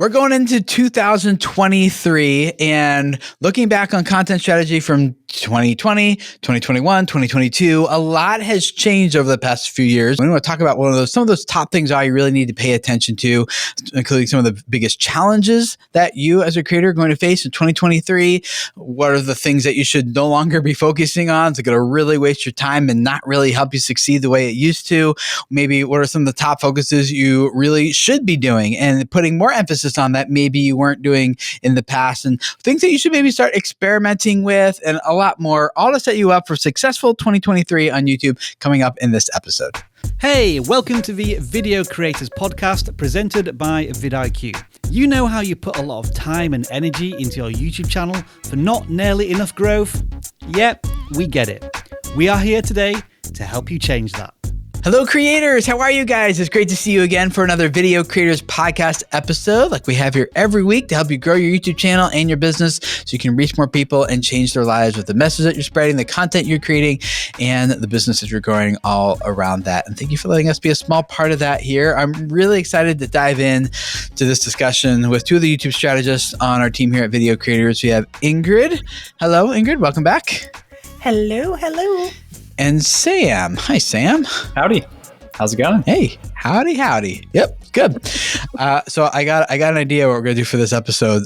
We're going into 2023 and looking back on content strategy from 2020, 2021, 2022. A lot has changed over the past few years. We want to talk about some of those top things you really need to pay attention to, including some of the biggest challenges that you as a creator are going to face in 2023. What are the things that you should no longer be focusing on? It's going to really waste your time and not really help you succeed the way it used to. Maybe what are some of the top focuses you really should be doing and putting more emphasis on that maybe you weren't doing in the past, and things that you should maybe start experimenting with, and a lot more, all to set you up for successful 2023 on YouTube coming up in this episode. Hey, welcome to the Video Creators Podcast presented by vidIQ. You know how you put a lot of time and energy into your YouTube channel for not nearly enough growth? Yep, we get it. We are here today to help you change that. Hello, creators. How are you guys? It's great to see you again for another Video Creators Podcast episode like we have here every week to help you grow your YouTube channel and your business so you can reach more people and change their lives with the message that you're spreading, the content you're creating, and the businesses you're growing all around that. And thank you for letting us be a small part of that here. I'm really excited to dive in to this discussion with two of the YouTube strategists on our team here at Video Creators. We have Ingrid. Hello, Ingrid. Welcome back. Hello. And Sam. Hi, Sam. Howdy. How's it going? Hey, howdy. Yep, good. So I got an idea what we're going to do for this episode.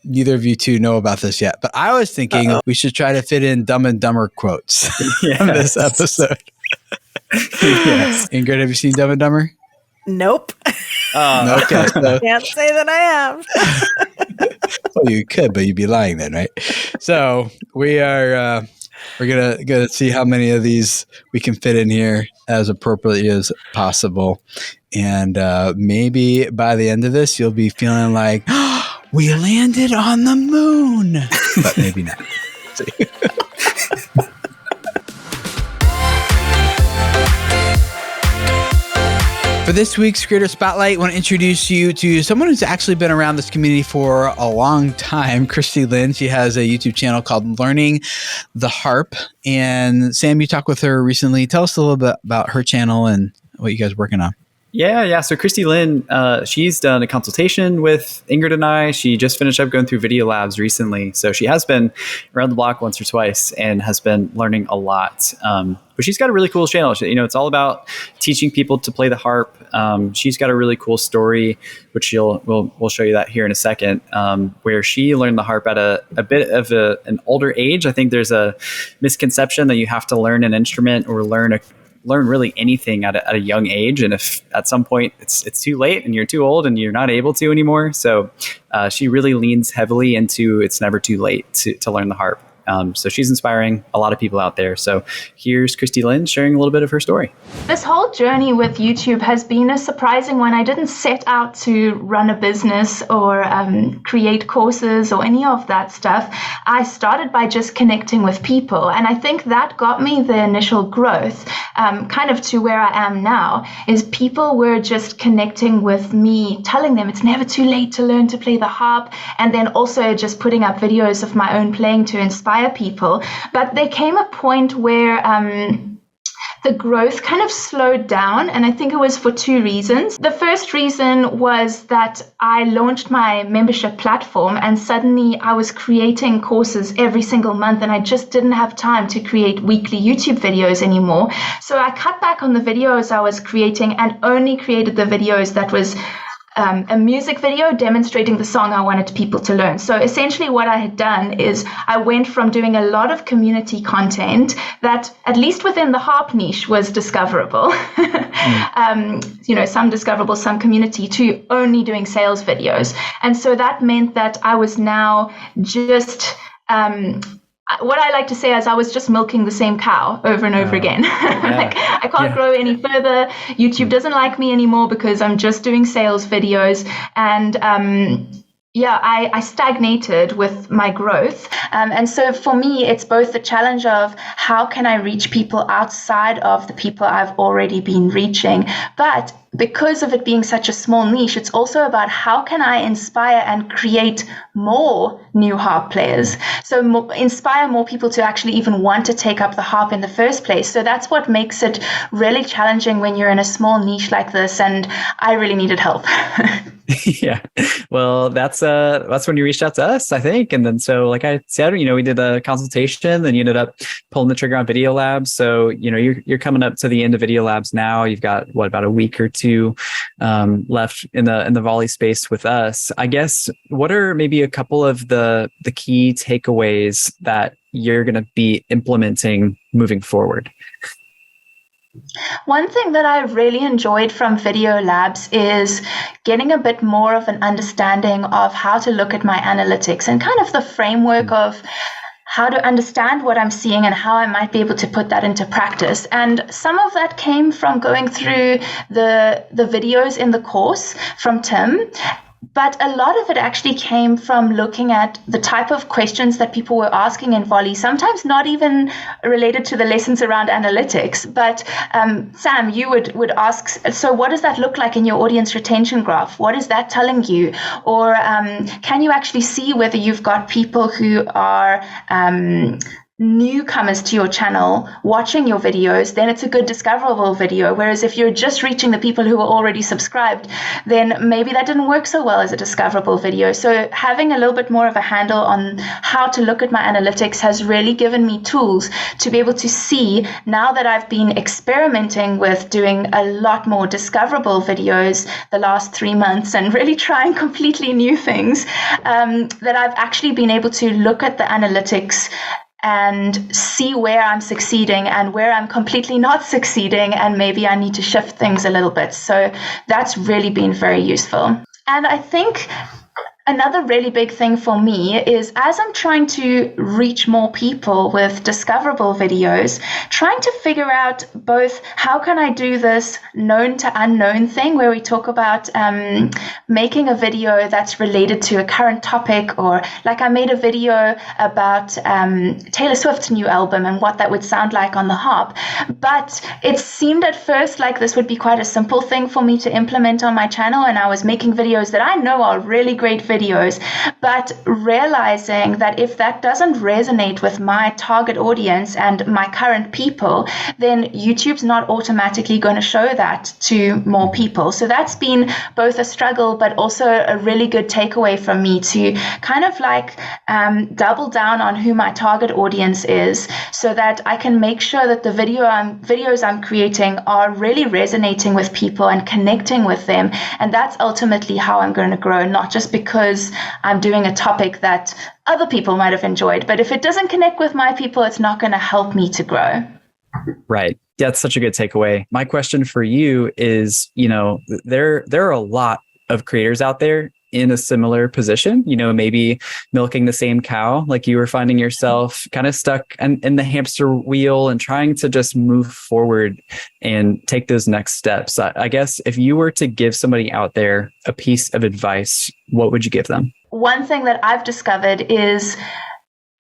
Neither of you two know about this yet, but I was thinking we should try to fit in Dumb and Dumber quotes on this episode. Yes. Ingrid, have you seen Dumb and Dumber? Nope. Okay. So, Can't say that I have. well, you could, but you'd be lying then, right? So we are... we're gonna see how many of these we can fit in here as appropriately as possible, and maybe by the end of this, you'll be feeling like we landed on the moon, but maybe not. For this week's Creator Spotlight, I want to introduce you to someone who's actually been around this community for a long time, Christy Lynn. She has a YouTube channel called Learning the Harp. And Sam, you talked with her recently. Tell us a little bit about her channel and what you guys are working on. Yeah. So Christy Lynn, she's done a consultation with Ingrid and I. She just finished up going through Video Labs recently. So she has been around the block once or twice and has been learning a lot. But she's got a really cool channel. It's all about teaching people to play the harp. She's got a really cool story, which we'll show you that here in a second, where she learned the harp at a bit of an older age. I think there's a misconception that you have to learn an instrument or learn really anything at a young age. And if at some point it's too late and you're too old and you're not able to anymore. So she really leans heavily into it's never too late to learn the harp. So she's inspiring a lot of people out there. So here's Christy Lynn sharing a little bit of her story. This whole journey with YouTube has been a surprising one. I didn't set out to run a business or create courses or any of that stuff. I started by just connecting with people. And I think that got me the initial growth, kind of to where I am now, is people were just connecting with me, telling them it's never too late to learn to play the harp, and then also just putting up videos of my own playing to inspire people. But there came a point where the growth kind of slowed down, and I think it was for two reasons. The first reason was that I launched my membership platform, and suddenly I was creating courses every single month, and I just didn't have time to create weekly YouTube videos anymore. So I cut back on the videos I was creating and only created the videos that was a music video demonstrating the song I wanted people to learn. So essentially what I had done is I went from doing a lot of community content that, at least within the harp niche, was discoverable, some discoverable, some community, to only doing sales videos. And so that meant that I was now just... what I like to say is I was just milking the same cow over and over again. Like, I can't grow any further. YouTube doesn't like me anymore because I'm just doing sales videos. And I stagnated with my growth. And so for me, it's both the challenge of how can I reach people outside of the people I've already been reaching, but because of it being such a small niche, it's also about how can I inspire and create more new harp players. So inspire more people to actually even want to take up the harp in the first place. So that's what makes it really challenging when you're in a small niche like this. And I really needed help. Yeah. Well, that's when you reached out to us, I think. And then, so like I said, we did a consultation, then you ended up pulling the trigger on Video Labs. So, you're coming up to the end of Video Labs now. You've got about a week or two left in the volley space with us. I guess, what are maybe a couple of the key takeaways that you're going to be implementing moving forward? One thing that I really enjoyed from Video Labs is getting a bit more of an understanding of how to look at my analytics and kind of the framework of how to understand what I'm seeing and how I might be able to put that into practice. And some of that came from going through the videos in the course from Tim. But a lot of it actually came from looking at the type of questions that people were asking in volley, sometimes not even related to the lessons around analytics. But Sam, you would ask, so what does that look like in your audience retention graph? What is that telling you? Or can you actually see whether you've got people who are newcomers to your channel watching your videos? Then it's a good discoverable video. Whereas if you're just reaching the people who are already subscribed, then maybe that didn't work so well as a discoverable video. So having a little bit more of a handle on how to look at my analytics has really given me tools to be able to see, now that I've been experimenting with doing a lot more discoverable videos the last 3 months and really trying completely new things, that I've actually been able to look at the analytics and see where I'm succeeding and where I'm completely not succeeding, and maybe I need to shift things a little bit. So that's really been very useful. And I think another really big thing for me is, as I'm trying to reach more people with discoverable videos, trying to figure out both how can I do this known to unknown thing, where we talk about making a video that's related to a current topic, or like I made a video about Taylor Swift's new album and what that would sound like on the harp. But it seemed at first like this would be quite a simple thing for me to implement on my channel, and I was making videos that I know are really great videos, but realizing that if that doesn't resonate with my target audience and my current people, then YouTube's not automatically going to show that to more people. So that's been both a struggle, but also a really good takeaway from me to kind of like double down on who my target audience is, so that I can make sure that the videos I'm creating are really resonating with people and connecting with them. And that's ultimately how I'm going to grow, not just because I'm doing a topic that other people might have enjoyed. But if it doesn't connect with my people, it's not going to help me to grow. Right. Yeah, that's such a good takeaway. My question for you is, there are a lot of creators out there in a similar position, maybe milking the same cow, like you were finding yourself kind of stuck in the hamster wheel and trying to just move forward and take those next steps. I guess if you were to give somebody out there a piece of advice, what would you give them? One thing that I've discovered is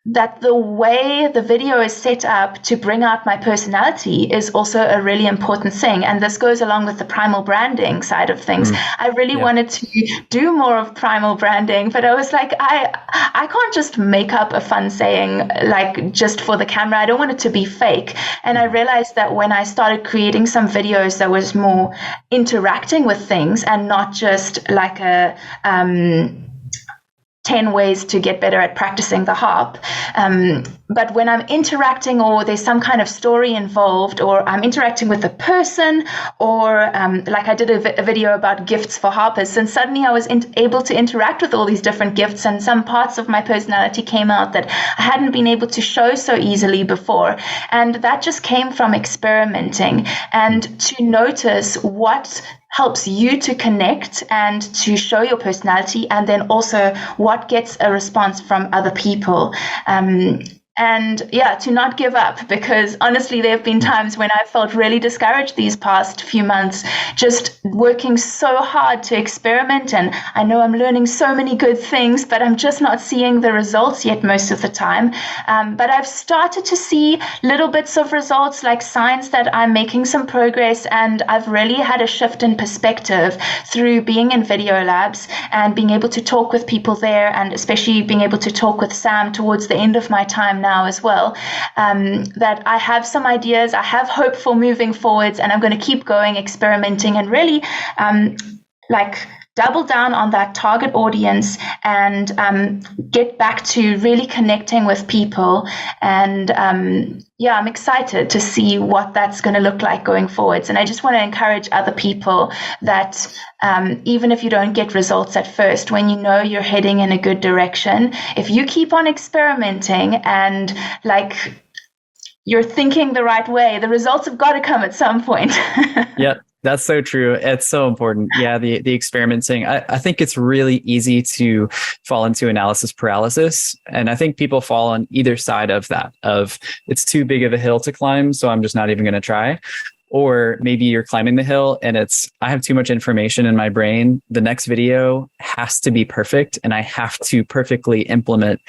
that the way the video is set up to bring out my personality is also a really important thing. And this goes along with the primal branding side of things. I really wanted to do more of primal branding, but I was like, I can't just make up a fun saying like just for the camera. I don't want it to be fake. And I realized that when I started creating some videos that was more interacting with things and not just like a 10 ways to get better at practicing the harp. But when I'm interacting, or there's some kind of story involved, or I'm interacting with a person, or like I did a video about gifts for harpers, and suddenly I was able to interact with all these different gifts, and some parts of my personality came out that I hadn't been able to show so easily before. And that just came from experimenting and to notice what helps you to connect and to show your personality, and then also what gets a response from other people. And yeah, to not give up, because honestly, there have been times when I felt really discouraged these past few months, just working so hard to experiment. And I know I'm learning so many good things, but I'm just not seeing the results yet most of the time. But I've started to see little bits of results, like signs that I'm making some progress. And I've really had a shift in perspective through being in video labs and being able to talk with people there, and especially being able to talk with Sam towards the end of my time now as well, that I have some ideas, I have hope for moving forwards, and I'm going to keep going, experimenting, and really double down on that target audience and get back to really connecting with people. And I'm excited to see what that's going to look like going forwards. And I just want to encourage other people that even if you don't get results at first, when you know you're heading in a good direction, if you keep on experimenting and you're thinking the right way, the results have got to come at some point. Yep. That's so true. It's so important. Yeah, the experimenting. I think it's really easy to fall into analysis paralysis. And I think people fall on either side of that, of it's too big of a hill to climb, so I'm just not even going to try. Or maybe you're climbing the hill and I have too much information in my brain. The next video has to be perfect, and I have to perfectly implement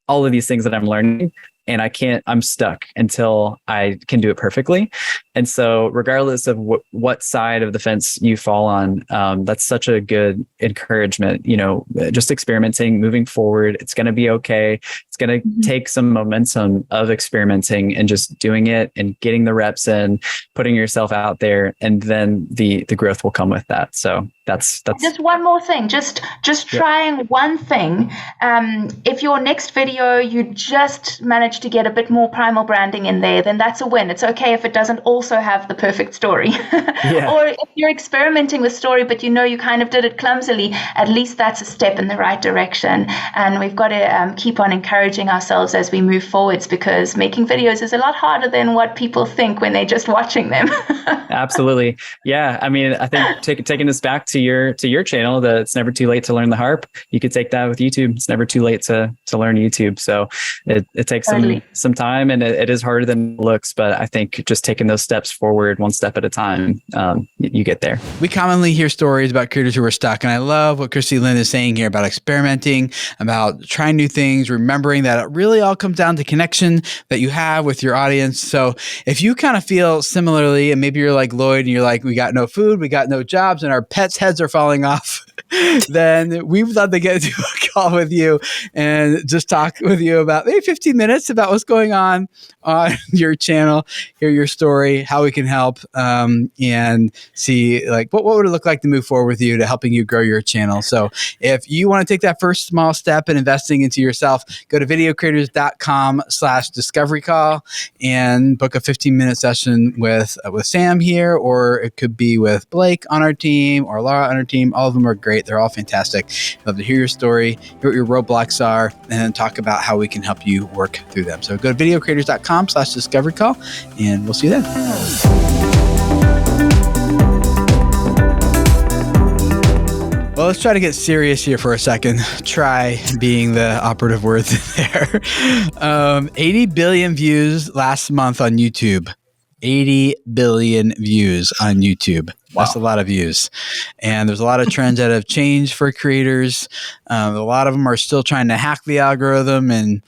all of these things that I'm learning. And I'm stuck until I can do it perfectly. And so regardless of what side of the fence you fall on, that's such a good encouragement, just experimenting, moving forward. It's going to be okay. It's going to take some momentum of experimenting and just doing it and getting the reps in, putting yourself out there, and then the growth will come with that. So that's just one more thing, just trying one thing. If your next video, you just manage to get a bit more primal branding in there, then that's a win. It's okay if it doesn't also have the perfect story. Or if you're experimenting with story, but you kind of did it clumsily, at least that's a step in the right direction. And we've got to keep on encouraging ourselves as we move forwards, because making videos is a lot harder than what people think when they're just watching them. Absolutely. Yeah. I mean, I think taking this back to your channel, that it's never too late to learn the harp. You could take that with YouTube. It's never too late to learn YouTube. So it takes some time, and it is harder than it looks, but I think just taking those steps forward, one step at a time, you get there. We commonly hear stories about creators who are stuck, and I love what Christy Lynn is saying here about experimenting, about trying new things, remembering that it really all comes down to connection that you have with your audience. So if you kind of feel similarly, and maybe you're like Lloyd and you're like, we got no food, we got no jobs, and our pets' heads are falling off, then we would love to get into a call with you and just talk with you about maybe 15 minutes about what's going on your channel, hear your story, how we can help, and see what would it look like to move forward with you to helping you grow your channel. So if you want to take that first small step in investing into yourself, go to videocreators.com/discovery call and book a 15-minute session with Sam here, or it could be with Blake on our team or Laura on our team. All of them are great. They're all fantastic. Love to hear your story, hear what your roadblocks are, and then talk about how we can help you work through them. So go to videocreators.com/discovery call, and we'll see you then. Well, let's try to get serious here for a second. Try being the operative word there. 80 billion views last month on YouTube. 80 billion views on YouTube. Wow. That's a lot of views. And there's a lot of trends that have changed for creators. A lot of them are still trying to hack the algorithm and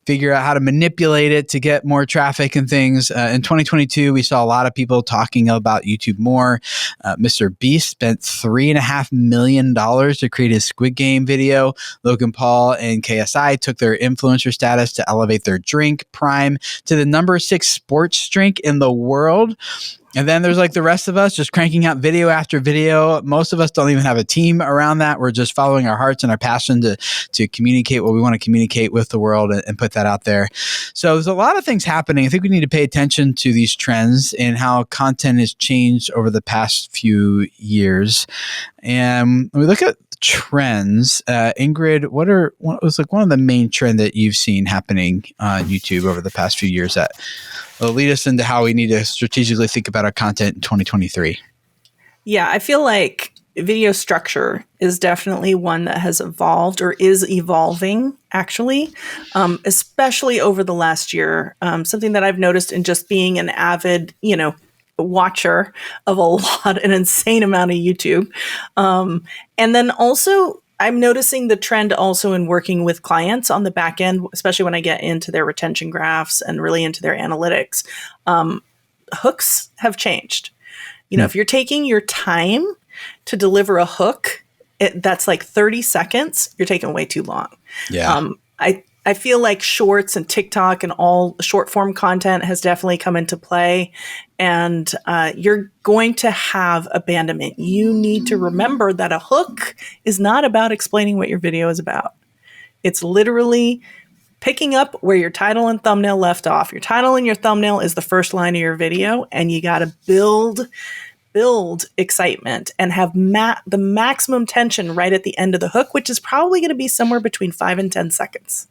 figure out how to manipulate it to get more traffic and things. In 2022, we saw a lot of people talking about YouTube more. Mr. Beast spent $3.5 million to create his Squid Game video. Logan Paul and KSI took their influencer status to elevate their drink, Prime, to the number 6 sports drink in the world. And then there's the rest of us just cranking out video after video. Most of us don't even have a team around that. We're just following our hearts and our passion to communicate what we want to communicate with the world and put that out there. So there's a lot of things happening. I think we need to pay attention to these trends and how content has changed over the past few years. And when we look at trends, Ingrid, what was one of the main trends that you've seen happening on YouTube over the past few years that will lead us into how we need to strategically think about our content in 2023? Yeah, I feel like video structure is definitely one that has evolved or is evolving, actually, especially over the last year. Something that I've noticed in just being an avid, watcher of an insane amount of YouTube. And then also, I'm noticing the trend also in working with clients on the back end, especially when I get into their retention graphs and really into their analytics. Hooks have changed. If you're taking your time to deliver a hook, that's like 30 seconds, you're taking way too long. Yeah. I feel like shorts and TikTok and all short form content has definitely come into play, and you're going to have abandonment. You need to remember that a hook is not about explaining what your video is about. It's literally picking up where your title and thumbnail left off. Your title and your thumbnail is the first line of your video, and you got to build excitement and have the maximum tension right at the end of the hook, which is probably going to be somewhere between 5 and 10 seconds.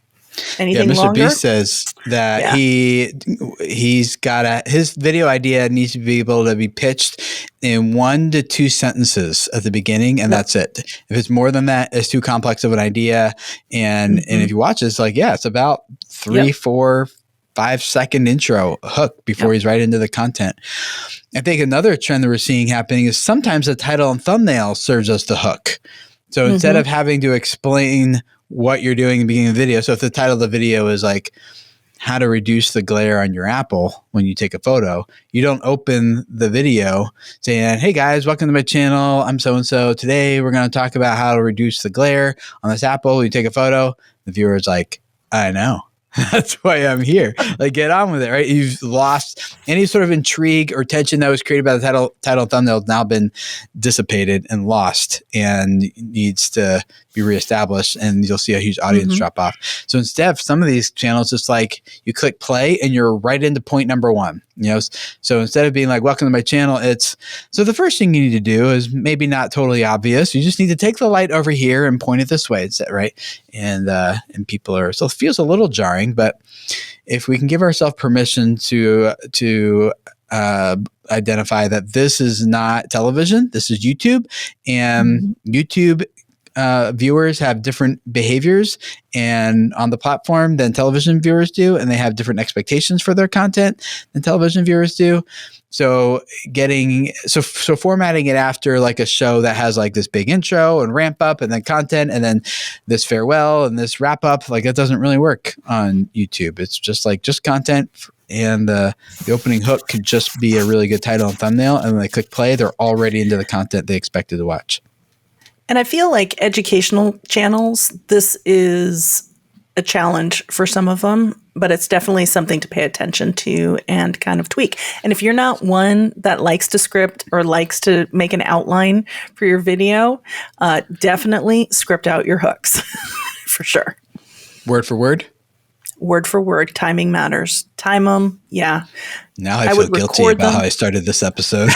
Anything Mr. longer? Beast says that he's got his video idea needs to be able to be pitched in 1 to 2 sentences at the beginning, and that's it. If it's more than that, it's too complex of an idea. And if you watch it, it's like, it's about 3, 4, 5-second intro hook before he's right into the content. I think another trend that we're seeing happening is sometimes the title and thumbnail serves as the hook. So instead of having to explain what you're doing in the beginning of the video. So if the title of the video is like how to reduce the glare on your Apple when you take a photo, you don't open the video saying, hey guys, welcome to my channel. I'm so-and-so. Today we're going to talk about how to reduce the glare on this Apple. You take a photo. The viewer's like, I know. That's why I'm here. Like, get on with it, right? You've lost any sort of intrigue or tension that was created by the title and thumbnail has now been dissipated and lost and needs to be reestablished, and you'll see a huge audience drop off. So instead, some of these channels, it's like you click play and you're right into point number 1. So instead of being like, welcome to my channel, so the first thing you need to do is maybe not totally obvious. You just need to take the light over here and point it this way. It's right. And people so it feels a little jarring, but if we can give ourselves permission to identify that this is not television, this is YouTube, and YouTube viewers have different behaviors and on the platform than television viewers do, and they have different expectations for their content than television viewers do. So formatting it after like a show that has like this big intro and ramp up and then content and then this farewell and this wrap up, like it doesn't really work on YouTube. It's just content, and the opening hook could just be a really good title and thumbnail, and when they click play, they're already into the content they expected to watch. And I feel like educational channels, this is a challenge for some of them, but it's definitely something to pay attention to and kind of tweak. And if you're not one that likes to script or likes to make an outline for your video, definitely script out your hooks for sure. Word for word? Word for word. Timing matters. Time them. Yeah. Now I feel guilty about how I started this episode.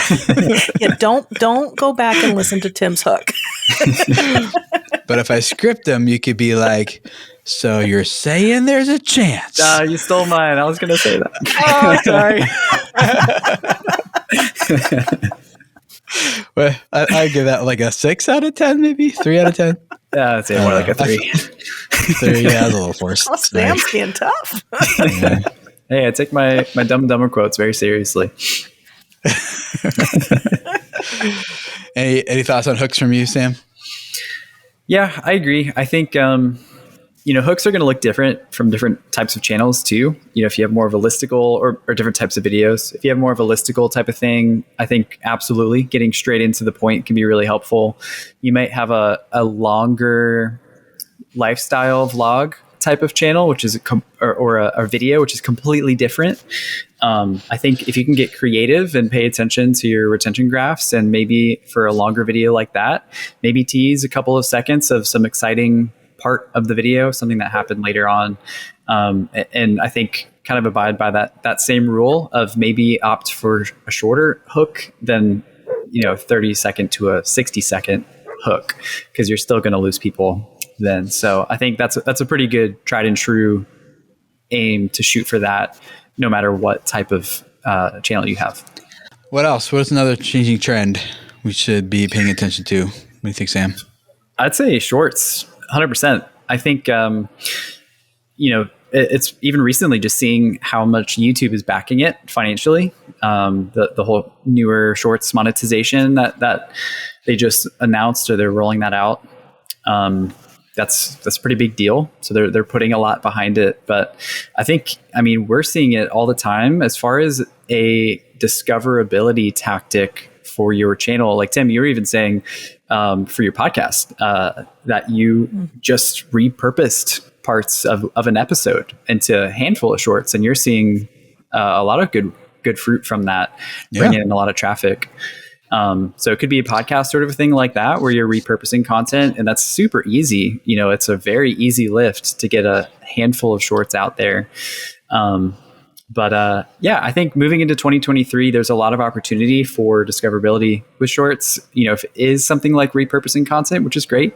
Don't go back and listen to Tim's hook. But if I script them, you could be like, so you're saying there's a chance. You stole mine. I was going to say that. Oh, sorry. Well, I give that like a 6 out of 10, maybe 3 out of 10. Yeah, I'd say more like a 3. 3, yeah, that's a little forced. Oh, Sam's being tough. Yeah. Hey, I take my Dumb and Dumber quotes very seriously. Any thoughts on hooks from you, Sam? Yeah, I agree. I think hooks are going to look different from different types of channels too. If you have more of a listicle or different types of videos, if you have more of a listicle type of thing, I think absolutely getting straight into the point can be really helpful. You might have a longer lifestyle vlog type of channel, which is a video, which is completely different. I think if you can get creative and pay attention to your retention graphs, and maybe for a longer video like that, maybe tease a couple of seconds of some exciting part of the video, something that happened later on. And I think kind of abide by that same rule of maybe opt for a shorter hook than 30-second to a 60-second hook, because you're still going to lose people then. So I think that's a pretty good tried and true aim to shoot for that, no matter what type of channel you have. What else? What's another changing trend? we should be paying attention to? What do you think, Sam? I'd say shorts, 100%. I think, it's even recently just seeing how much YouTube is backing it financially. The whole newer shorts monetization that they just announced, or they're rolling that out. That's a pretty big deal. So they're putting a lot behind it. But we're seeing it all the time as far as a discoverability tactic for your channel. Like Tim, you were even saying for your podcast that you just repurposed parts of an episode into a handful of shorts, and you're seeing a lot of good fruit from that, bringing in a lot of traffic. So it could be a podcast sort of a thing like that, where you're repurposing content, and that's super easy. It's a very easy lift to get a handful of shorts out there. I think moving into 2023, there's a lot of opportunity for discoverability with shorts. If it is something like repurposing content, which is great.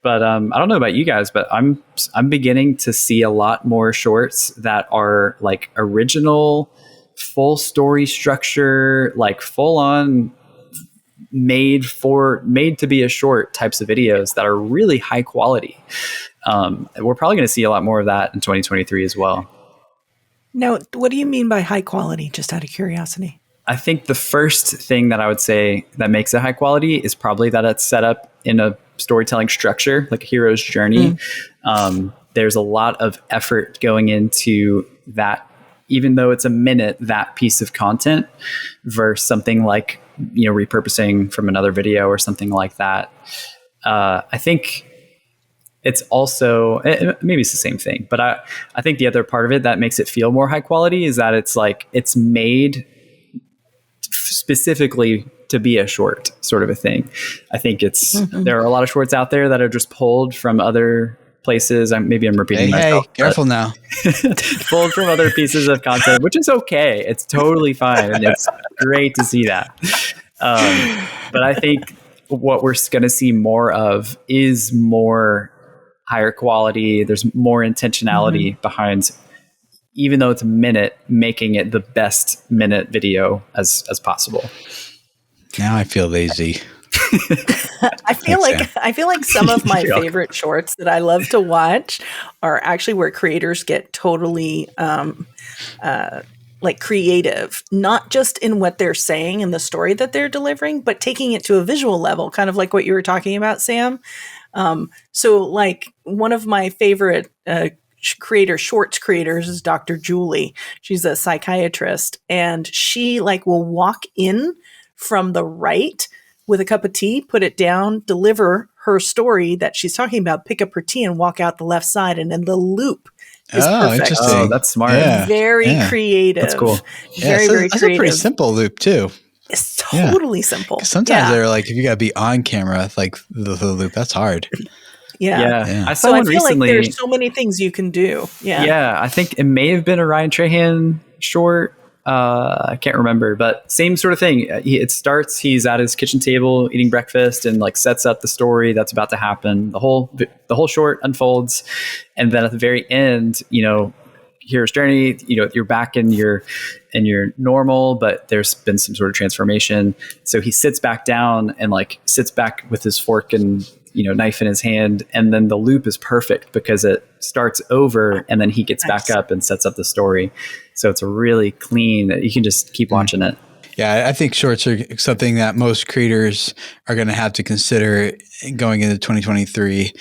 But I don't know about you guys, but I'm beginning to see a lot more shorts that are like original, full story structure, like full on made to be a short types of videos that are really high quality. We're probably going to see a lot more of that in 2023 as well. Now, what do you mean by high quality, just out of curiosity? I think the first thing that I would say that makes it high quality is probably that it's set up in a storytelling structure, like a hero's journey. There's a lot of effort going into that, even though it's a minute, that piece of content, versus something like, repurposing from another video or something like that. I think it's also, maybe it's the same thing, but I think the other part of it that makes it feel more high quality is that it's made specifically to be a short sort of a thing. I think there are a lot of shorts out there that are just pulled from other places. Maybe I'm repeating myself. Hey, careful now. Pulled from other pieces of content, which is okay. It's totally fine. And it's great to see that. But I think what we're going to see more of is more higher quality. There's more intentionality behind, even though it's a minute, making it the best minute video as possible. Now I feel lazy. I feel like some of my favorite shorts that I love to watch are actually where creators get totally creative, not just in what they're saying and the story that they're delivering, but taking it to a visual level, kind of like what you were talking about, Sam. So like one of my favorite shorts creators is Dr. Julie. She's a psychiatrist, and she will walk in from the right with a cup of tea, put it down, deliver her story that she's talking about, pick up her tea and walk out the left side. And then the loop is perfect. Interesting. Oh, that's smart. Yeah. Very creative. That's cool. Very creative. That's a pretty simple loop too. It's totally simple. Sometimes they're like, if you got to be on camera, like the loop, that's hard. Yeah. I saw one recently. Like there's so many things you can do. Yeah. I think it may have been a Ryan Trahan short. I can't remember, but same sort of thing. It starts, he's at his kitchen table eating breakfast and sets up the story that's about to happen. The whole short unfolds. And then at the very end, hero's journey, you're back in your normal, but there's been some sort of transformation. So he sits back down and sits back with his fork and knife in his hand, and then the loop is perfect because it starts over and then he gets back up and sets up the story. So it's a really clean, you can just keep watching it. Yeah, I think shorts are something that most creators are going to have to consider going into 2023.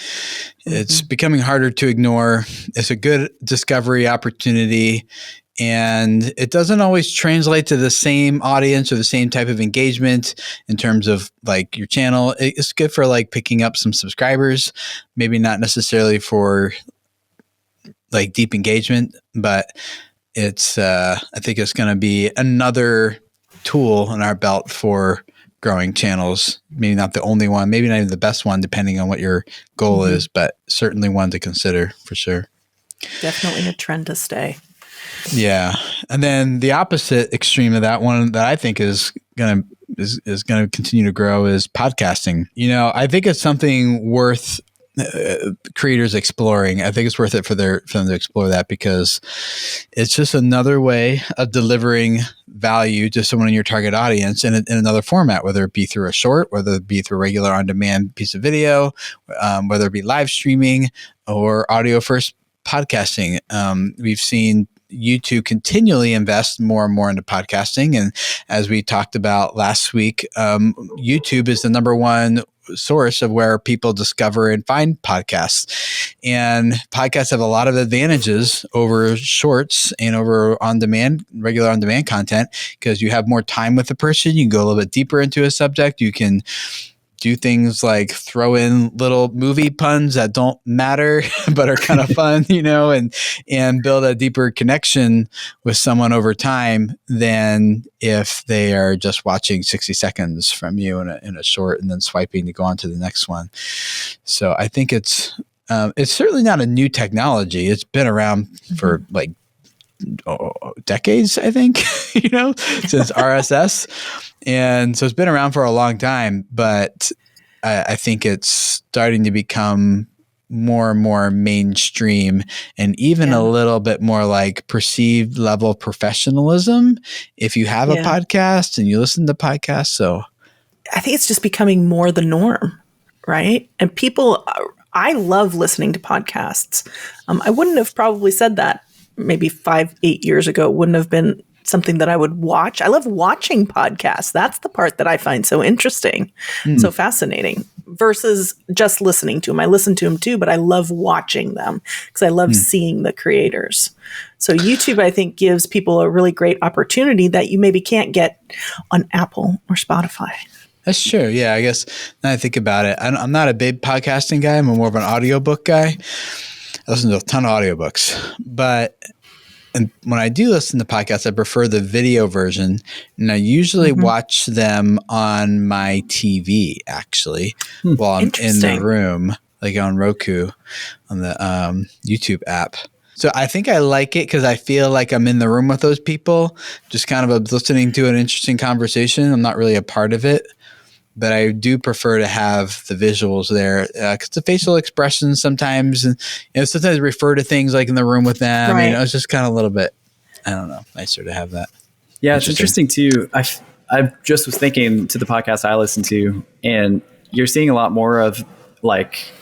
It's becoming harder to ignore. It's a good discovery opportunity, and it doesn't always translate to the same audience or the same type of engagement in terms of your channel. It's good for picking up some subscribers, maybe not necessarily for deep engagement, but it's I think it's going to be another tool in our belt for growing channels. Maybe not the only one, maybe not even the best one, depending on what your goal is, but certainly one to consider for sure. Definitely a trend to stay. Yeah. And then the opposite extreme of that one that I think is going to continue to grow is podcasting. I think it's something worth creators exploring. I think it's worth it for them to explore that, because it's just another way of delivering value to someone in your target audience in another format, whether it be through a short, whether it be through a regular on-demand piece of video, whether it be live streaming or audio first podcasting. We've seen YouTube continually invest more and more into podcasting. And as we talked about last week, YouTube is the number one source of where people discover and find podcasts. And podcasts have a lot of advantages over shorts and over regular on-demand content, because you have more time with the person. You can go a little bit deeper into a subject. You can do things like throw in little movie puns that don't matter, but are kind of fun, and build a deeper connection with someone over time than if they are just watching 60 seconds from you in a short and then swiping to go on to the next one. So I think it's certainly not a new technology. It's been around for like decades, I think, since RSS. And so it's been around for a long time, but I think it's starting to become more and more mainstream, and even a little bit more like perceived level of professionalism if you have a podcast and you listen to podcasts. So I think it's just becoming more the norm, right? And I love listening to podcasts. I wouldn't have probably said that maybe 5-8 years ago. It wouldn't have been something that I would watch. I love watching podcasts. That's the part that I find so interesting, so fascinating, versus just listening to them. I listen to them too, but I love watching them because I love seeing the creators. So YouTube, I think, gives people a really great opportunity that you maybe can't get on Apple or Spotify. That's true. Yeah, I guess now I think about it, I'm not a big podcasting guy. I'm more of an audiobook guy. I listen to a ton of audiobooks, and when I do listen to podcasts, I prefer the video version, and I usually watch them on my TV, actually, while I'm in the room, like on Roku, on the YouTube app. So I think I like it because I feel like I'm in the room with those people, just kind of listening to an interesting conversation. I'm not really a part of it, but I do prefer to have the visuals there, because the facial expressions sometimes, and sometimes refer to things like in the room with them. Right. It's just kind of a little bit, I don't know, nicer to have that. Yeah, it's interesting too. I just was thinking to the podcast I listen to, and you're seeing a lot more of like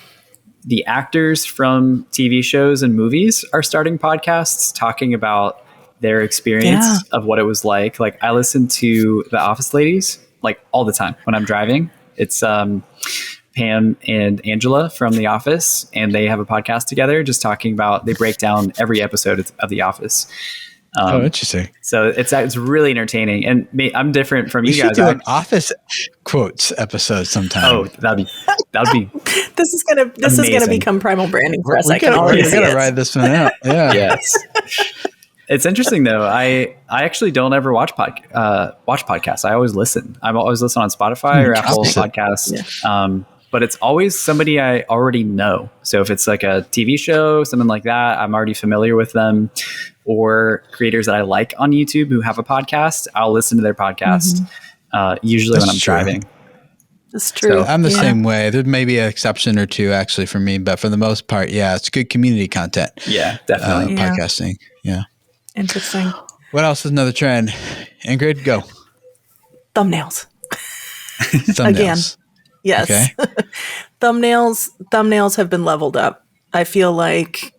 the actors from TV shows and movies are starting podcasts talking about their experience of what it was like. Like I listen to The Office Ladies like all the time when I'm driving. It's Pam and Angela from The Office, and they have a podcast together just talking about, they break down every episode of The Office. Interesting. So it's really entertaining, and I'm different from you guys. Do an Office quotes episode sometime. Oh, that'd be. This is gonna become primal branding for us. I can already see it. We're gonna ride this one out. Yeah. Yes. It's interesting though. I actually don't ever watch podcasts. I always listen. I'm always listening on Spotify or Apple Podcasts. Yeah. But it's always somebody I already know. So if it's like a TV show, something like that, I'm already familiar with them, or creators that I like on YouTube who have a podcast, I'll listen to their podcast, usually when I'm driving. That's true. So I'm the same way. There may be an exception or two actually for me, but for the most part, it's good community content. Yeah, definitely. Podcasting. Yeah. Interesting. What else is another trend? Ingrid, go. Thumbnails. Again. Yes. Okay. Thumbnails have been leveled up. I feel like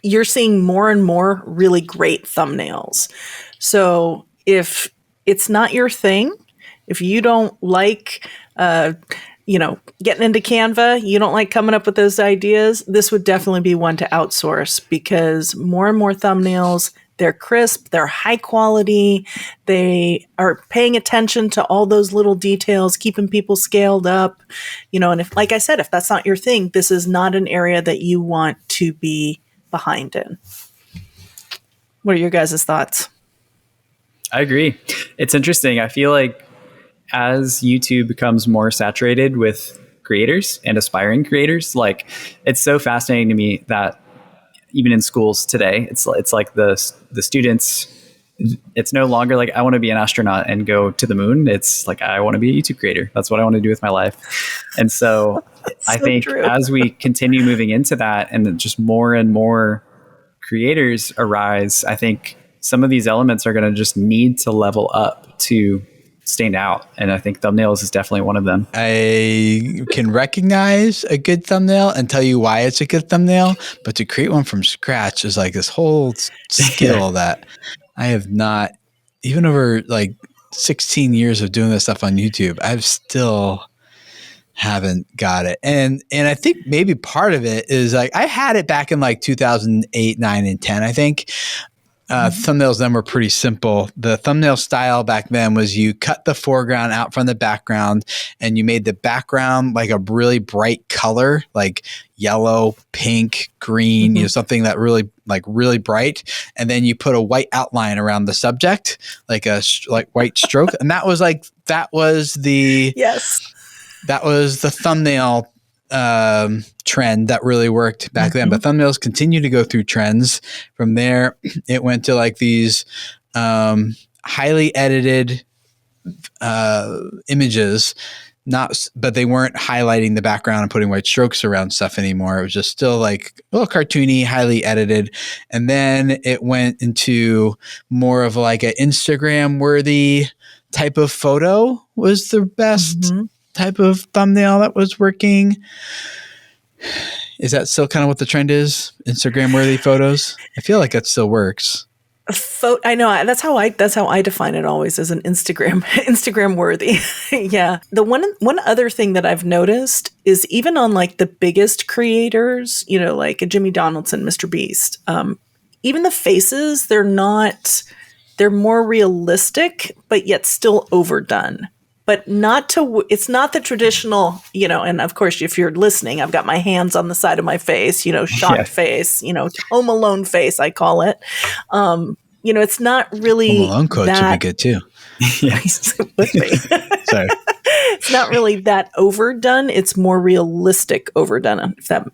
you're seeing more and more really great thumbnails. So if it's not your thing, if you don't like, getting into Canva, you don't like coming up with those ideas, this would definitely be one to outsource, because more and more thumbnails, they're crisp, they're high quality, they are paying attention to all those little details, keeping people scaled up, and if, like I said, if that's not your thing, this is not an area that you want to be behind in. What are your guys' thoughts? I agree. It's interesting. I feel like as YouTube becomes more saturated with creators and aspiring creators, like it's so fascinating to me that even in schools today, it's like the students it's no longer like I want to be an astronaut and go to the moon. It's like I want to be a YouTube creator. That's what I want to do with my life. And so I think true. as we continue moving into that and then just more and more creators arise, I think some of these elements are going to just need to level up to stand out. And I think thumbnails is definitely one of them. I can recognize a good thumbnail and tell you why it's a good thumbnail, but to create one from scratch is like this whole skill that I have not, even over like 16 years of doing this stuff on YouTube, I've still haven't got it. And I think maybe part of it is like, I had it back in like 2008, 9, and 10, I think. Thumbnails then were pretty simple. The thumbnail style back then was you cut the foreground out from the background and you made the background like a really bright color, like yellow, pink, green, you know, something that really bright. And then you put a white outline around the subject, like a white stroke. And that was the thumbnail trend that really worked back then. But thumbnails continue to go through trends. From there, it went to like these highly edited images, but they weren't highlighting the background and putting white strokes around stuff anymore. It was just still like a little cartoony, highly edited. And then it went into more of like an Instagram worthy type of photo was the best type of thumbnail that was working. Is that still kind of what the trend is? Instagram worthy photos? I feel like that still works. I know that's how I define it always, as an Instagram worthy. Yeah. The one other thing that I've noticed is even on like the biggest creators, you know, like a Jimmy Donaldson, Mr. Beast, even the faces, they're more realistic, but yet still overdone. But it's not the traditional, you know, and of course, if you're listening, I've got my hands on the side of my face, you know, shocked face, you know, Home Alone face, I call it. You know, it's not really Home Alone quotes would be good too. Yes, it would be. Sorry. It's not really that overdone. It's more realistic overdone. If that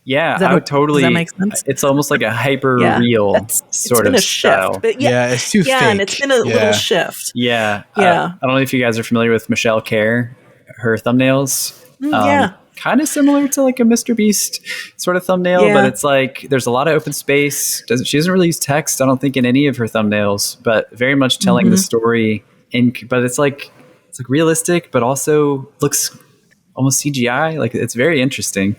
I would totally. Does that make sense? It's almost like a hyper real sort of style. Shift, but it's too fake. And it's been a little shift. I don't know if you guys are familiar with Michelle Kerr, her thumbnails. Kind of similar to like a Mr. Beast sort of thumbnail, but it's like there's a lot of open space. She doesn't really use text, I don't think, in any of her thumbnails, but very much telling the story. But it's like realistic, but also looks almost CGI. Like it's very interesting.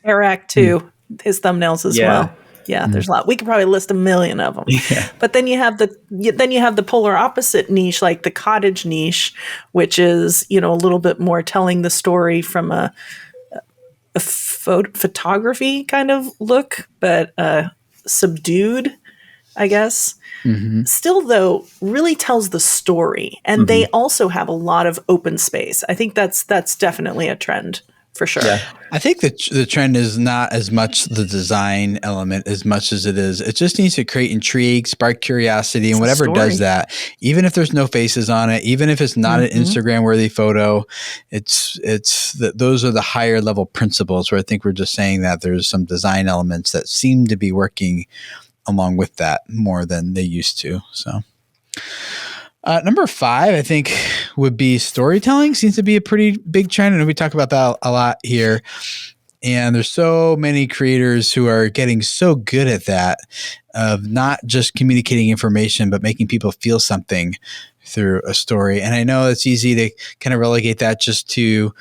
Eric too, his thumbnails as well. Yeah, there's a lot. We could probably list a million of them. Yeah. But then you have the polar opposite niche, like the cottage niche, which is, you know, a little bit more telling the story from a photography kind of look, but subdued, I guess. Still, though, really tells the story, and they also have a lot of open space. I think that's definitely a trend. For sure. Yeah. I think the trend is not as much the design element as much as it just needs to create intrigue, spark curiosity, and whatever does that, even if there's no faces on it, even if it's not an Instagram worthy photo, those are the higher level principles where I think we're just saying that there's some design elements that seem to be working along with that more than they used to. So number 5, I think, would be storytelling. Seems to be a pretty big trend. And we talk about that a lot here. And there's so many creators who are getting so good at that, of not just communicating information, but making people feel something through a story. And I know it's easy to kind of relegate that just to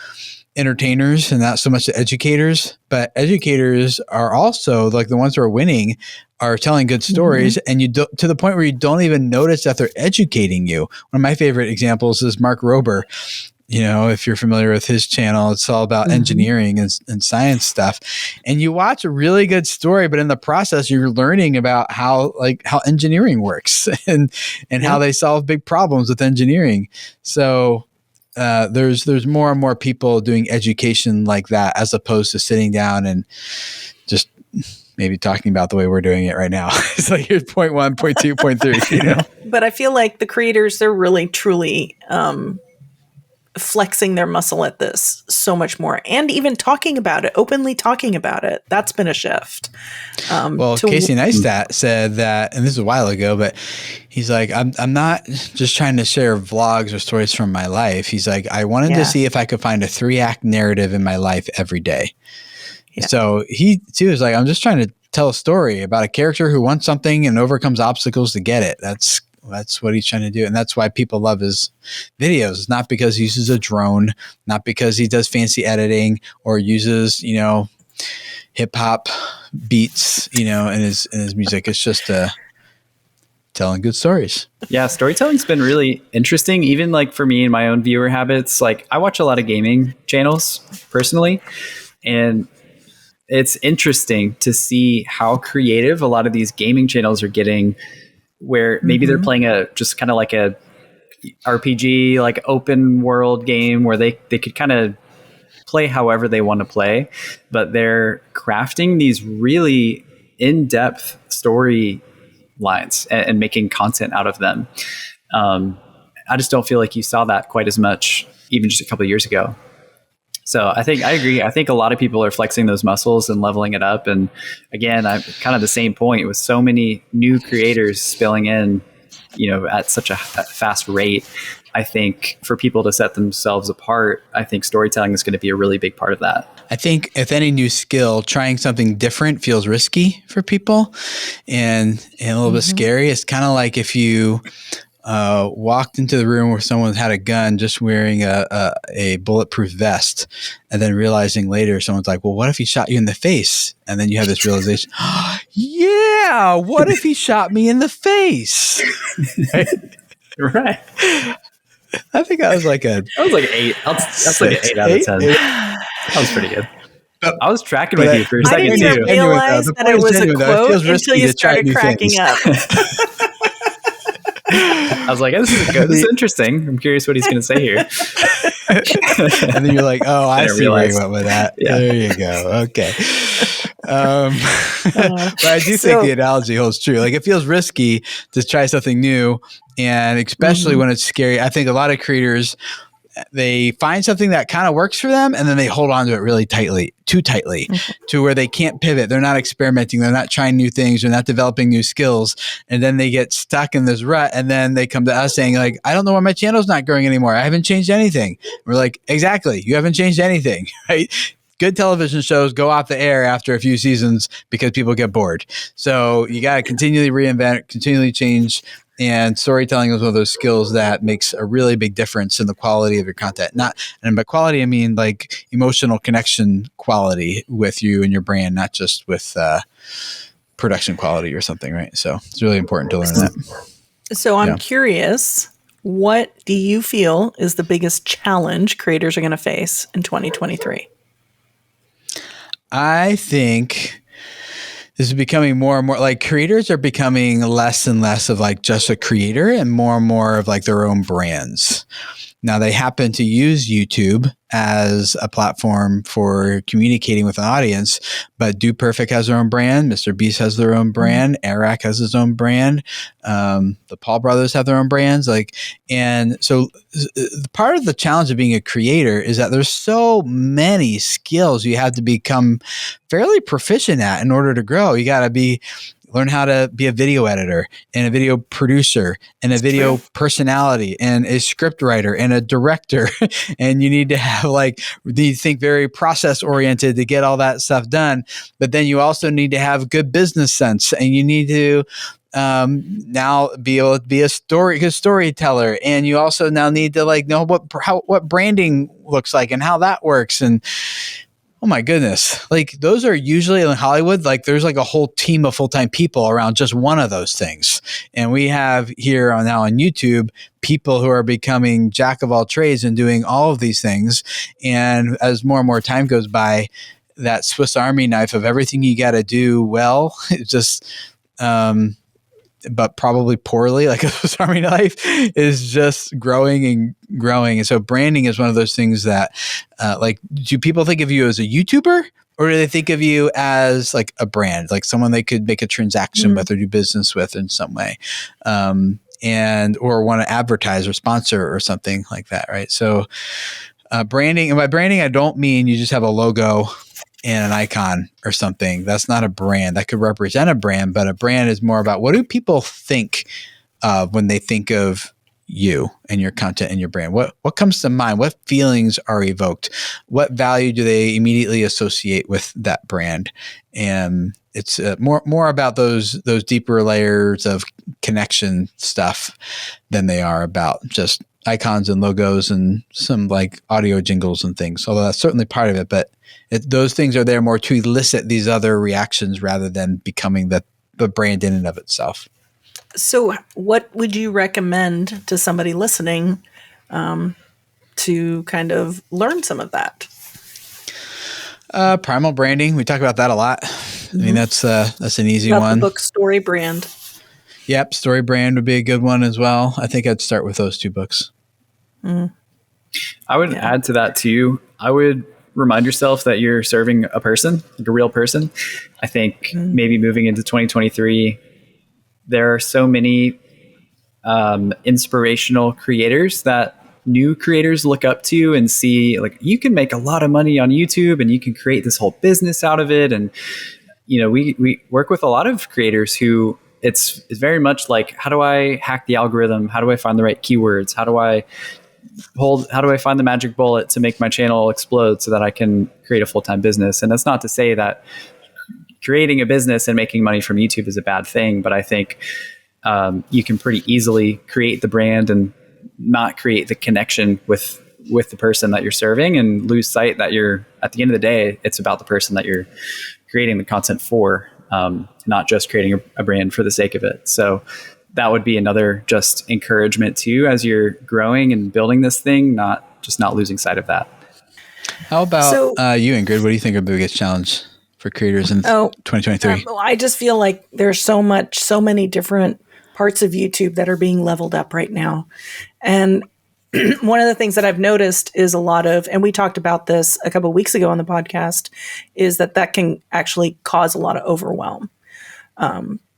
entertainers and not so much to educators, but educators are also, like, the ones who are winning are telling good stories, and to the point where you don't even notice that they're educating you. One of my favorite examples is Mark Rober. You know, if you're familiar with his channel, it's all about engineering and science stuff. And you watch a really good story, but in the process, you're learning about how engineering works and how they solve big problems with engineering. So there's more and more people doing education like that, as opposed to sitting down and just maybe talking about the way we're doing it right now. It's like, here's point 1, point 2, point 3, you know? But I feel like the creators, they're really truly flexing their muscle at this so much more, and even talking about it, openly talking about it. That's been a shift. Well, Casey Neistat said that, and this is a while ago, but he's like, I'm not just trying to share vlogs or stories from my life. He's like, I wanted to see if I could find a 3-act narrative in my life every day. Yeah. So he too is like, I'm just trying to tell a story about a character who wants something and overcomes obstacles to get it. That's what he's trying to do. And that's why people love his videos. It's not because he uses a drone, not because he does fancy editing or uses, hip hop beats, in his music. It's just telling good stories. Yeah, storytelling's been really interesting. Even like for me and my own viewer habits, like I watch a lot of gaming channels personally, and it's interesting to see how creative a lot of these gaming channels are getting, where maybe they're playing just kind of like a RPG, like open world game where they could kind of play however they want to play, but they're crafting these really in-depth story lines and making content out of them. I just don't feel like you saw that quite as much even just a couple of years ago. So I agree. I think a lot of people are flexing those muscles and leveling it up. And again, I'm kind of the same point with so many new creators spilling in, at such a fast rate. I think for people to set themselves apart, I think storytelling is going to be a really big part of that. I think if any new skill, trying something different feels risky for people and a little bit scary. It's kind of like if you walked into the room where someone had a gun just wearing a bulletproof vest, and then realizing later someone's like, well, what if he shot you in the face? And then you have this realization, yeah, what if he shot me in the face? Right. I think I was like an 8. That's like an 8 out of 10. That was pretty good. I was tracking with you for a second too. I didn't even realize that it was a quote until you started cracking up. I was like, this is good. This is interesting. I'm curious what he's going to say here. And then you're like, oh, I see where you went with that. Yeah. There you go. Okay. But I do think the analogy holds true. Like it feels risky to try something new. And especially when it's scary. I think a lot of creators, they find something that kind of works for them and then they hold on to it really too tightly to where they can't pivot. They're not experimenting. They're not trying new things. They're not developing new skills. And then they get stuck in this rut. And then they come to us saying like, I don't know why my channel's not growing anymore. I haven't changed anything. We're like, exactly. You haven't changed anything, right? Good television shows go off the air after a few seasons because people get bored. So you got to continually reinvent, continually change. And storytelling is one of those skills that makes a really big difference in the quality of your content. And by quality, I mean like emotional connection quality with you and your brand, not just with production quality or something, right? So it's really important to learn that. So I'm curious, what do you feel is the biggest challenge creators are going to face in 2023? I think this is becoming more and more like creators are becoming less and less of like just a creator and more of like their own brands. Now they happen to use YouTube as a platform for communicating with an audience, but Do Perfect has their own brand. Mr. Beast has their own brand. Eric has his own brand. The Paul brothers have their own brands. And so part of the challenge of being a creator is that there's so many skills you have to become fairly proficient at in order to grow. You got to learn how to be a video editor and a video producer and a video personality and a script writer and a director. And you need to have you think very process oriented to get all that stuff done. But then you also need to have good business sense, and you need to now be able to be a storyteller. And you also now need to know what branding looks like and how that works. And oh my goodness. Those are usually in Hollywood, there's a whole team of full-time people around just one of those things. And we have here now on YouTube, people who are becoming jack of all trades and doing all of these things. And as more and more time goes by, that Swiss Army knife of everything you got to do well, it just, but probably poorly, like a Swiss Army knife, is just growing and growing. And so branding is one of those things that, do people think of you as a YouTuber, or do they think of you as a brand, like someone they could make a transaction with or do business with in some way? or want to advertise or sponsor or something like that, right? So branding, and by branding, I don't mean you just have a logo and an icon or something. That's not a brand. That could represent a brand, but a brand is more about what do people think of when they think of you and your content and your brand. What comes to mind? What feelings are evoked? What value do they immediately associate with that brand? And it's more about those deeper layers of connection stuff than they are about just icons and logos and some like audio jingles and things. Although that's certainly part of it, but those things are there more to elicit these other reactions rather than becoming the brand in and of itself. So what would you recommend to somebody listening to kind of learn some of that? Primal branding. We talk about that a lot. I mean, that's an easy one. The book Story Brand. Yep. Story Brand would be a good one as well. I think I'd start with those two books. I would add to that too. I would remind yourself that you're serving a person, like a real person. I think maybe moving into 2023, there are so many inspirational creators that new creators look up to and see, like, you can make a lot of money on YouTube and you can create this whole business out of it. And, we work with a lot of creators who it's very much like, how do I hack the algorithm? How do I find the right keywords? How do I find the magic bullet to make my channel explode so that I can create a full-time business? And that's not to say that creating a business and making money from YouTube is a bad thing, but I think you can pretty easily create the brand and not create the connection with the person that you're serving and lose sight that at the end of the day, it's about the person that you're creating the content for, not just creating a brand for the sake of it. So that would be another just encouragement too, as you're growing and building this thing, not losing sight of that. How about you, Ingrid? What do you think are the biggest challenge for creators in 2023? I just feel like there's so many different parts of YouTube that are being leveled up right now. And one of the things that I've noticed is a lot of, and we talked about this a couple of weeks ago on the podcast, is that can actually cause a lot of overwhelm.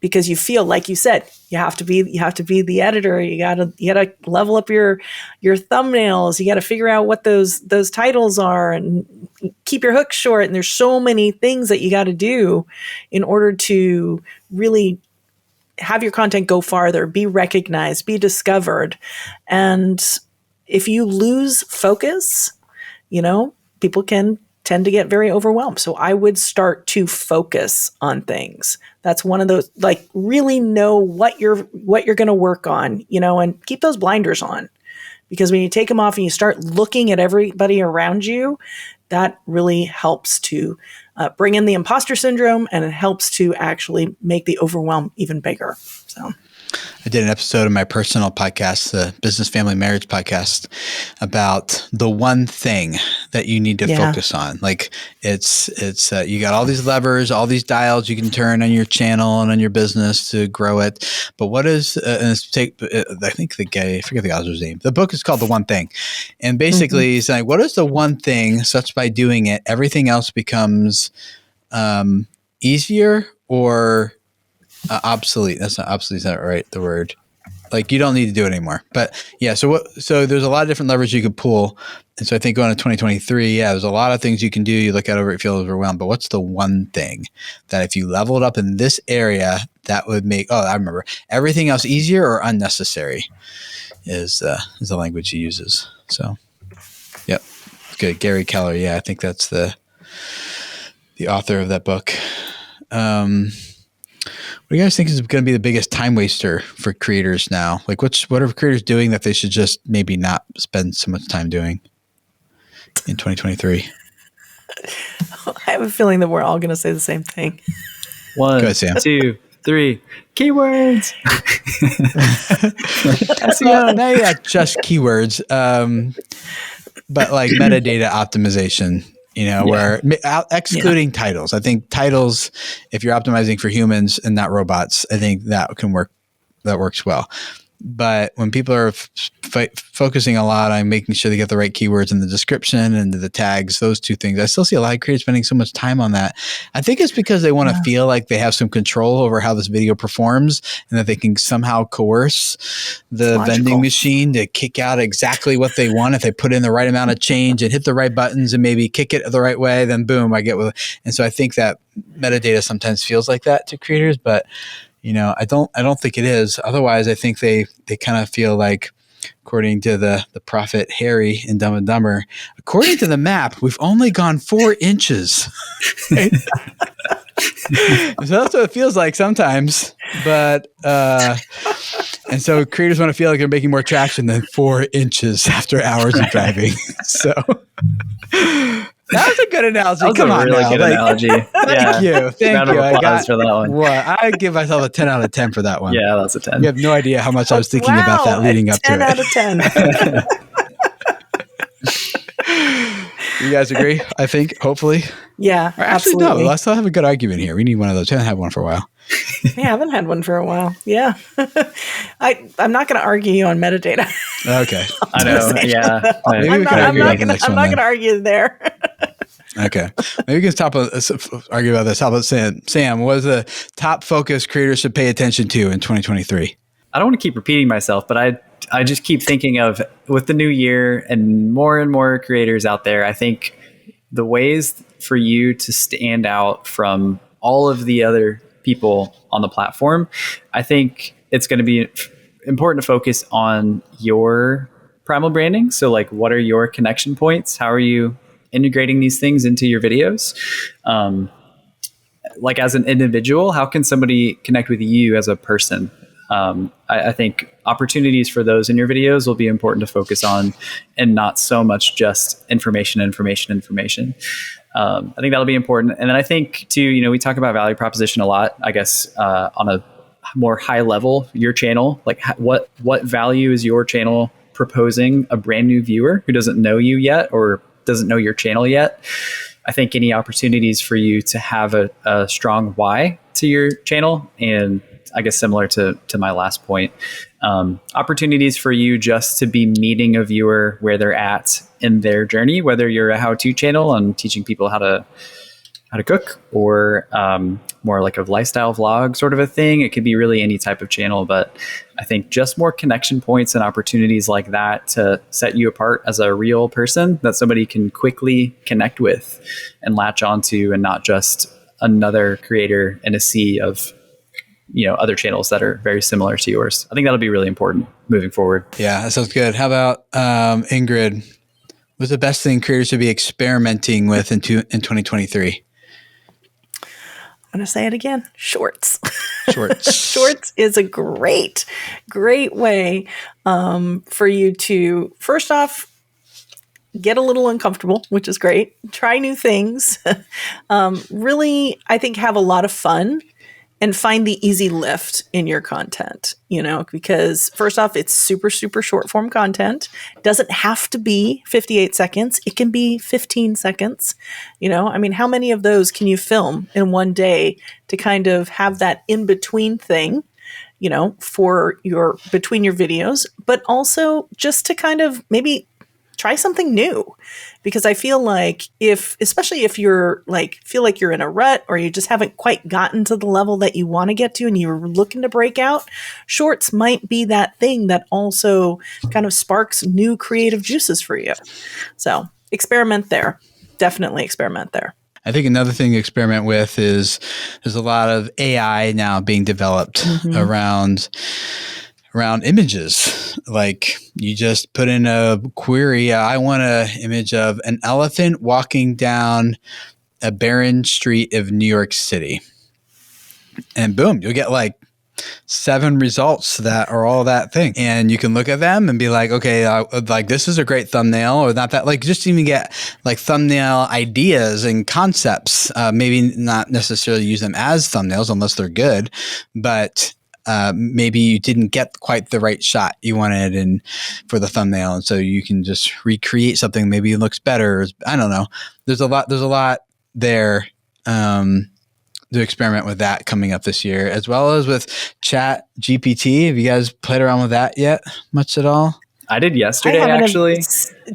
Because you feel, like you said, you have to be the editor. You gotta level up your thumbnails. You got to figure out what those titles are and keep your hook short. And there's so many things that you got to do in order to really have your content go farther, be recognized, be discovered. And if you lose focus, people can tend to get very overwhelmed. So I would start to focus on things. That's one of those, like, really know what you're going to work on, and keep those blinders on, because when you take them off and you start looking at everybody around you, that really helps to bring in the imposter syndrome, and it helps to actually make the overwhelm even bigger. So I did an episode of my personal podcast, the Business Family Marriage podcast, about the one thing that you need to focus on. Like it's you got all these levers, all these dials you can turn on your channel and on your business to grow it. But what is, I think the guy, I forget the author's name. The book is called The One Thing. And basically he's like, what is the one thing such by doing it, everything else becomes easier or obsolete. That's not obsolete. Is not right. The word, like, you don't need to do it anymore. But yeah, so there's a lot of different levers you could pull. And so I think going to 2023, there's a lot of things you can do. You look at over it, feel overwhelmed, but what's the one thing that if you leveled up in this area, that would make, I remember, everything else easier or unnecessary is the language he uses. So, yep. Good. Gary Keller. Yeah. I think that's the author of that book. What do you guys think is going to be the biggest time waster for creators now? Like, what are creators doing that they should just maybe not spend so much time doing in 2023? I have a feeling that we're all going to say the same thing. 1, Go ahead, Sam. 2, 3. Keywords. Not just keywords, but like metadata optimization. Where excluding titles. I think titles, if you're optimizing for humans and not robots, I think that can work. That works well. But when people are focusing a lot on making sure they get the right keywords in the description and the tags, those two things, I still see a lot of creators spending so much time on that. I think it's because they want to feel like they have some control over how this video performs and that they can somehow coerce the vending machine to kick out exactly what they want. If they put in the right amount of change and hit the right buttons and maybe kick it the right way, then boom, I get with it. And so I think that metadata sometimes feels like that to creators, but I don't think it is. Otherwise, I think they kind of feel like, according to the prophet Harry in Dumb and Dumber, according to the map, we've only gone 4 inches. So that's what it feels like sometimes. But and so creators want to feel like they're making more traction than 4 inches after hours of driving. So that was a good analogy. That was Come a on really now. good analogy. Thank you. Round of applause for that one. Well, I give myself a 10 out of 10 for that one. Yeah, that's a 10. You have no idea how much I was thinking about that leading up to it. 10 out of 10. You guys agree? I think, hopefully. Yeah, Or actually, absolutely. no. I still have a good argument here. We need one of those. I haven't had one for a while. I haven't had one for a while. Yeah. I'm not going to argue you on metadata. Okay. I know. Yeah. Maybe we can argue about the next I'm one not going then. to argue there. Okay. Maybe we can argue about this. How about Sam, what is the top focus creators should pay attention to in 2023? I don't want to keep repeating myself, but I just keep thinking of, with the new year and more creators out there, I think the ways for you to stand out from all of the other people on the platform, I think it's going to be important to focus on your primal branding. So like, what are your connection points? How are you integrating these things into your videos? Like as an individual, how can somebody connect with you as a person? I think opportunities for those in your videos will be important to focus on, and not so much just information. I think that'll be important. And then I think too, we talk about value proposition a lot, I guess, on a more high level, your channel, like what value is your channel proposing a brand new viewer who doesn't know you yet or doesn't know your channel yet? I think any opportunities for you to have a strong why to your channel, and I guess similar to my last point, opportunities for you just to be meeting a viewer where they're at in their journey, whether you're a how-to channel and teaching people how to cook, or more like a lifestyle vlog sort of a thing. It could be really any type of channel, but I think just more connection points and opportunities like that to set you apart as a real person that somebody can quickly connect with and latch onto, and not just another creator in a sea of other channels that are very similar to yours. I think that'll be really important moving forward. Yeah, that sounds good. How about Ingrid? What's the best thing creators should be experimenting with in 2023? I'm going to say it again. Shorts. Shorts. Shorts is a great way for you to, first off, get a little uncomfortable, which is great. Try new things. Really, I think, have a lot of fun. And find the easy lift in your content, because first off, it's super, super short form content. Doesn't have to be 58 seconds. It can be 15 seconds. How many of those can you film in one day to kind of have that in between thing, for between your videos, but also just to kind of maybe try something new. Because I feel like especially if you're feel like you're in a rut, or you just haven't quite gotten to the level that you want to get to and you're looking to break out, shorts might be that thing that also kind of sparks new creative juices for you. So experiment there. Definitely experiment there. I think another thing to experiment with is there's a lot of AI now being developed around images. Like you just put in a query, I want an image of an elephant walking down a barren street of New York City. And boom, you'll get like 7 results that are all that thing. And you can look at them and be like, okay, like this is a great thumbnail, or not that, like just even get like thumbnail ideas and concepts. Maybe not necessarily use them as thumbnails unless they're good, but maybe you didn't get quite the right shot you wanted for the thumbnail. And so you can just recreate something. Maybe it looks better. I don't know. There's a lot there. There's to experiment with that coming up this year, as well as with Chat GPT. Have you guys played around with that yet much at all? I did yesterday, I haven't actually.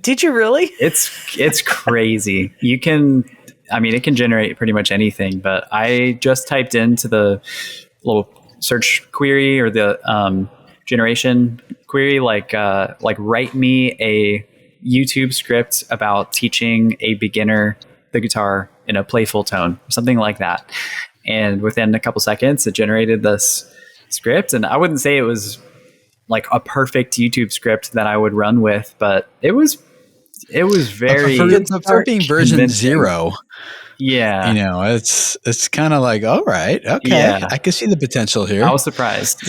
Did you really? It's crazy. It can generate pretty much anything, but I just typed into the little search query or the generation query, like write me a YouTube script about teaching a beginner the guitar in a playful tone, something like that. And within a couple seconds, it generated this script. And I wouldn't say it was like a perfect YouTube script that I would run with, but it was very for being version convincing. 0. Yeah. It's kind of like, all right, okay, Yeah. I can see the potential here. I was surprised.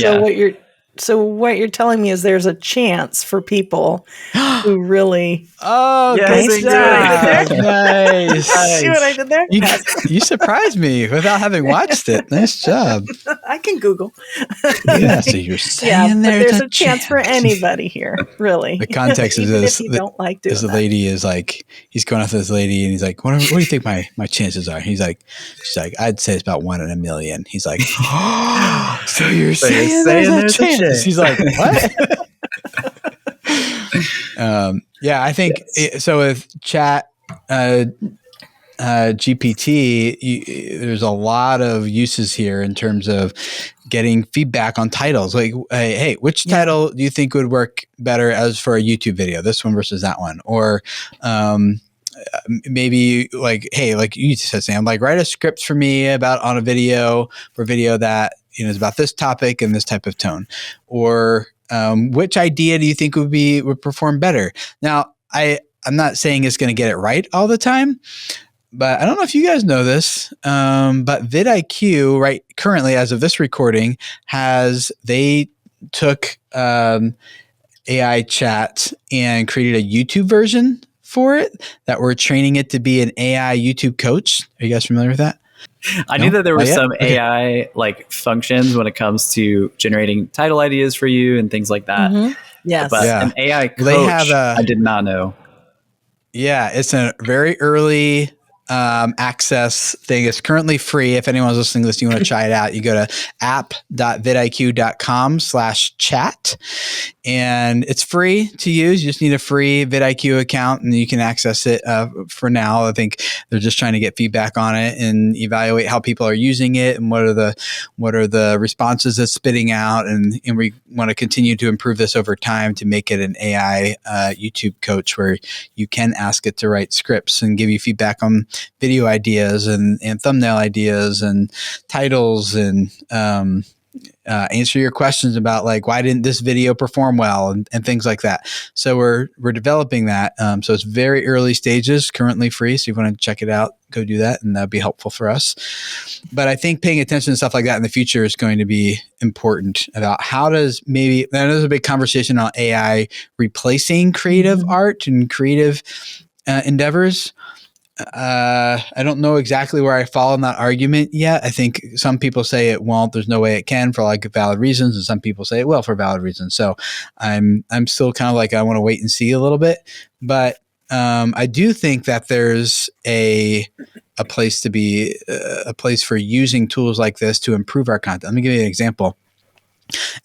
So what you're telling me is there's a chance for people who really Oh, Yes, good exactly. job. Nice. see what I did there? You surprised me without having watched it. Nice job. I can Google. Yeah, so you're saying but there's a a chance for ananybody here, really. The context of Even this if you don't like doing is the that. lady is like, he's going after this lady and he's like, what do you think my chances are? She's like, I'd say it's about 1 in a million. He's like, oh, so you're saying there's a chance? He's like, what? Yeah, I think so with Chat GPT, there's a lot of uses here in terms of getting feedback on titles. Like, hey, which title do you think would work better as for a YouTube video? This one versus that one, or maybe like, hey, like you said, Sam, like write a script for me on a video that is about this topic and this type of tone, or which idea do you think would perform better? Now, I'm not saying it's going to get it right all the time, but I don't know if you guys know this, but vidIQ, right, currently as of this recording, they took AI chat and created a YouTube version for it that we're training it to be an AI YouTube coach. Are you guys familiar with that? I knew that there were some Okay. AI like functions when it comes to generating title ideas for you and things like that. Mhm. Yes. But Yeah. an AI coach, They have I did not know. Yeah, it's a very early access thing. It's currently free. If anyone's listening to this, you want to try it out, you go to app.vidiq.com/chat and it's free to use. You just need a free vidIQ account and you can access it for now. I think they're just trying to get feedback on it and evaluate how people are using it and what are the responses it's spitting out. And we want to continue to improve this over time to make it an AI YouTube coach where you can ask it to write scripts and give you feedback on video ideas and thumbnail ideas and titles and answer your questions about like, why didn't this video perform well and things like that. So we're developing that. So it's very early stages, currently free. So if you want to check it out, go do that. And that'd be helpful for us. But I think paying attention to stuff like that in the future is going to be important about how does maybe, I know there's a big conversation on AI replacing creative art and creative endeavors. I don't know exactly where I fall in that argument yet. I think some people say it won't. There's no way it can for like valid reasons, and some people say it will for valid reasons. So I'm still kind of like I want to wait and see a little bit. But I do think that there's a place to be a place for using tools like this to improve our content. Let me give you an example.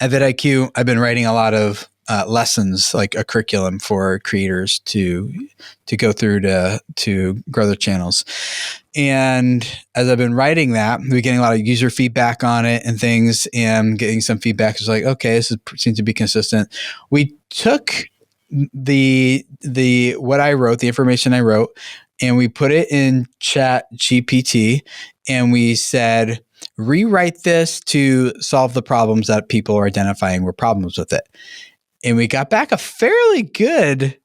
At vidIQ, I've been writing a lot of lessons, like a curriculum for creators to go through to grow their channels. And as I've been writing that, we're getting a lot of user feedback on it and things, and getting some feedback is like, okay, this seems to be consistent. We took the what I wrote, the information I wrote, and we put it in Chat GPT, and we said, rewrite this to solve the problems that people are identifying were problems with it. And we got back a fairly good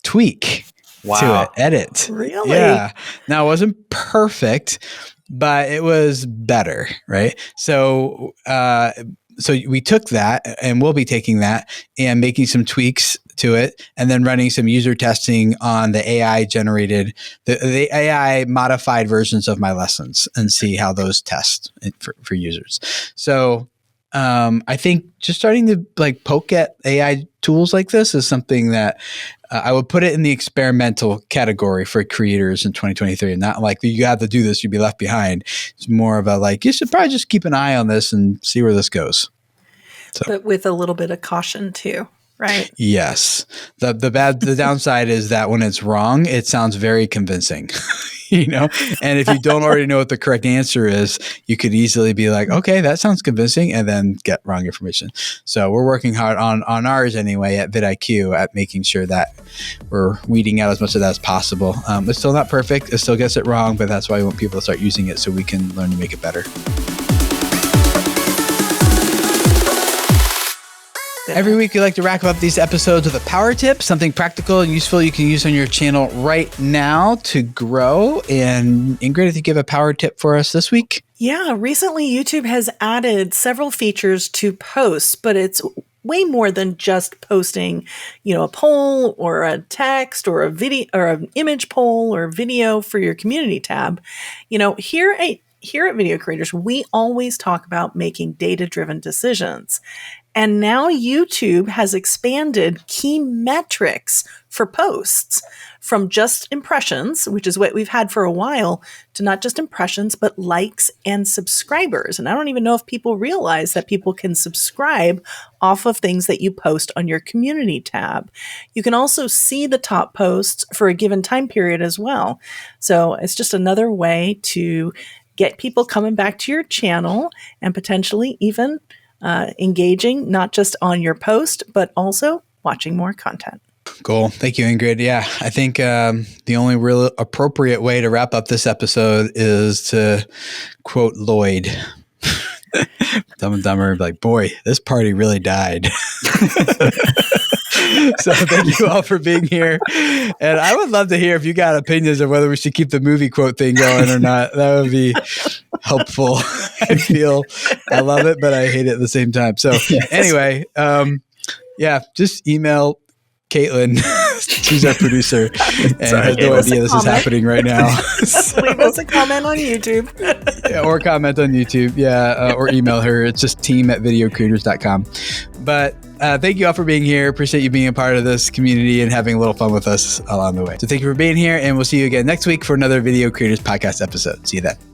tweak to it, edit. Really? Yeah. Now, it wasn't perfect, but it was better, right? So we took that, and we'll be taking that and making some tweaks to it, and then running some user testing on the AI generated, the AI modified versions of my lessons, and see how those test for users. So I think just starting to like poke at AI tools like this is something that I would put it in the experimental category for creators in 2023, and not like you have to do this, you'd be left behind. It's more of a like, you should probably just keep an eye on this and see where this goes. So. But with a little bit of caution too, right? Yes. The downside is that when it's wrong, it sounds very convincing, and if you don't already know what the correct answer is, you could easily be like, okay, that sounds convincing, and then get wrong information. So we're working hard on ours anyway at vidIQ at making sure that we're weeding out as much of that as possible. It's still not perfect. It still gets it wrong, but that's why we want people to start using it so we can learn to make it better. Every week, we like to wrap up these episodes with a power tip, something practical and useful you can use on your channel right now to grow. And Ingrid, if you give a power tip for us this week? Yeah, recently YouTube has added several features to posts, but it's way more than just posting, a poll or a text or a video or an image poll or video for your community tab. Here at Video Creators, we always talk about making data-driven decisions. And now YouTube has expanded key metrics for posts from just impressions, which is what we've had for a while, to not just impressions, but likes and subscribers. And I don't even know if people realize that people can subscribe off of things that you post on your community tab. You can also see the top posts for a given time period as well. So it's just another way to get people coming back to your channel and potentially even engaging not just on your post, but also watching more content. Cool. Thank you, Ingrid. Yeah, I think the only real appropriate way to wrap up this episode is to quote Lloyd. Dumb and Dumber, like, boy, this party really died. So thank you all for being here. And I would love to hear if you got opinions of whether we should keep the movie quote thing going or not. That would be helpful. I love it, but I hate it at the same time. So anyway, just email Caitlin. She's our producer and has no idea this is happening right now. Leave us a comment on YouTube. Or comment on YouTube. Or email her. It's just team@videocreators.com. But thank you all for being here. Appreciate you being a part of this community and having a little fun with us along the way. So thank you for being here, and we'll see you again next week for another Video Creators Podcast episode. See you then.